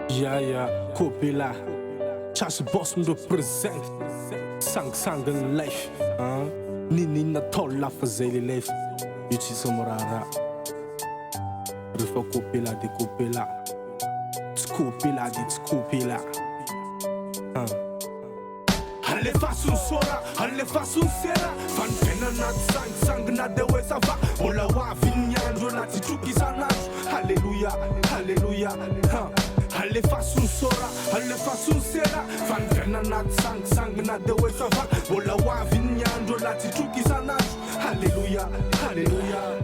Kopila Chasy boss represent Sang life Ninina tolla fa zay le life Io tsy samorara Rehefa kopila de kopila Tsy kopila de tsy kopila Alefa sun sora, alefa sun sera Fanfena anaty sangina de hoe ça va Ola hoavy ny andro anaty troky isan'andro Halleluja, halleluja Alefa sun sora, alefa sun sera Fanfena anaty sangina de hoe ça va Ola hoavy ny andro anaty troky isan'andro Halleluja, halleluja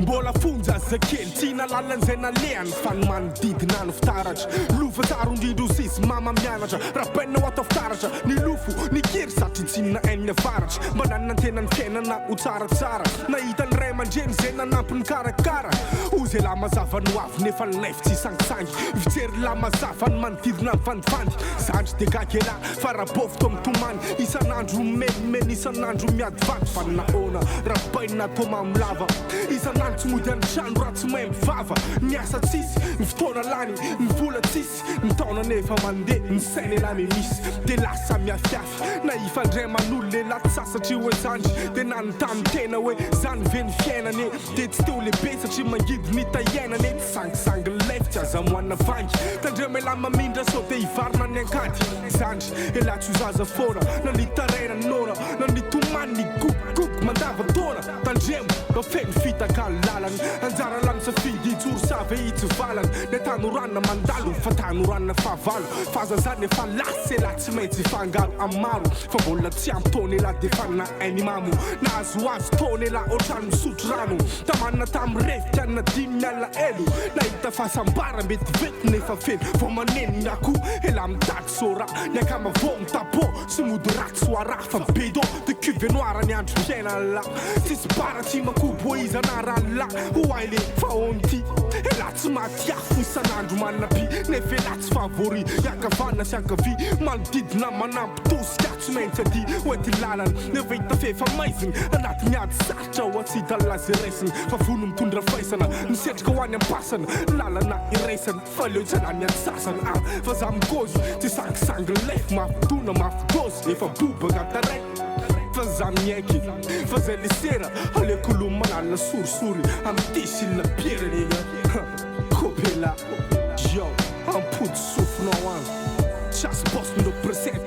Mbola fonja zakely tina lalan'izay nalehany fa ny manodidina ny fitaratra Lofa tsara indrindro sisy mama mianatra Rapainao atao fitaratra Ny lofo, ny kery satria tsy nahainy avaratra Mba nanantena ny fiainana ho tsaratsara Nahita ny ray aman-dreny zay nanampy ny karakara Ozy la mazava ny hoavy nefa ny life tsy sangisangy Fijery la mazava ny manodidina ny vandivandy Zandry de gakela fa rabofo to mitomany Isan'andro menimeny, isan'andro miadivaky Fa naona rapaina to mamilava Isan'andro tsy mody any trano raha tsy mahay mivava Miasa tsisy, ny fotoana lany, ny vola tsisy Ny taona nefa mandeha, ny sainy lamy misy De lasa miafiafy Na ifandray manolo le laty sasatry hoe zandry De nanontany tena hoe zany ve ny fiainane De tsy teo lehibe satria mangidy ny taiainane Sangisangy life tsy aza moana vangy Tandre mela mamindra sao de hivarina ny ankady Zandry, ela tsy ho zaza foana Na ny taraina ny nona Na ny tomany ny gogogog mandava tona Tandremo, mafeny fitakany lalany Anjara lany safidy itsoro save itsy valany Ne tanoranina mandalo fa tanoranina fahavalo Fazazany efa lasy ela tsy maintsy fangaro amaro Fa mbola tsy ampy tony ela de fa nahainy mamo Nahazoazo tony ela ohatrany misotro rano Tamanina tamy revika na dimy miala elo Nahita fasambara mety vety nefa feno Vao maneno ny akoho ela mitady sora Ny akama vao mitapo sy mody ratsy soara Fa bédo de cuve noira ny andro piaina la Tsisy bara tsy makobo izana la Hoay le faonty Ela tsy matiafo isan'andro manapi Nefa ela tsy favori Iakavana sy ankavy Manodidina manampy tosika tsy maintsy ady Oety lalana Nefa hita fefa maiziny Anaty miady sarotra ho atsita lazeresiny Fa vono mitondra faisana Misetrika ho any ampasana Lalana iraisana Fa leo tsy ana miady sasana Fa za mikozy Tsy sangisangy lef Mafitona mafidozy Efa bobaka taray Fa za miaiky Fa zay le sera Aleko lo manala sorisory Amty sila biera nigna Kopila Yo Ampody sofinao any Chasy boss represent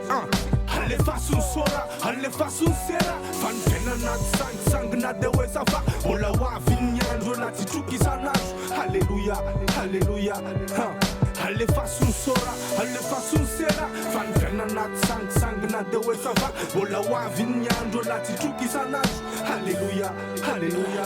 Alefa sun sora Alefa sun sera Fanfena anaty sangina de hoe ça va Ola hoavy ny andro anaty troky isan'andro Halleluja, halleluja Alefa sun sora, alefa sun sera Fanfena anaty sangina de hoe ça va Ola hoavy ny andro anaty troky isan'andro Halleluja, halleluja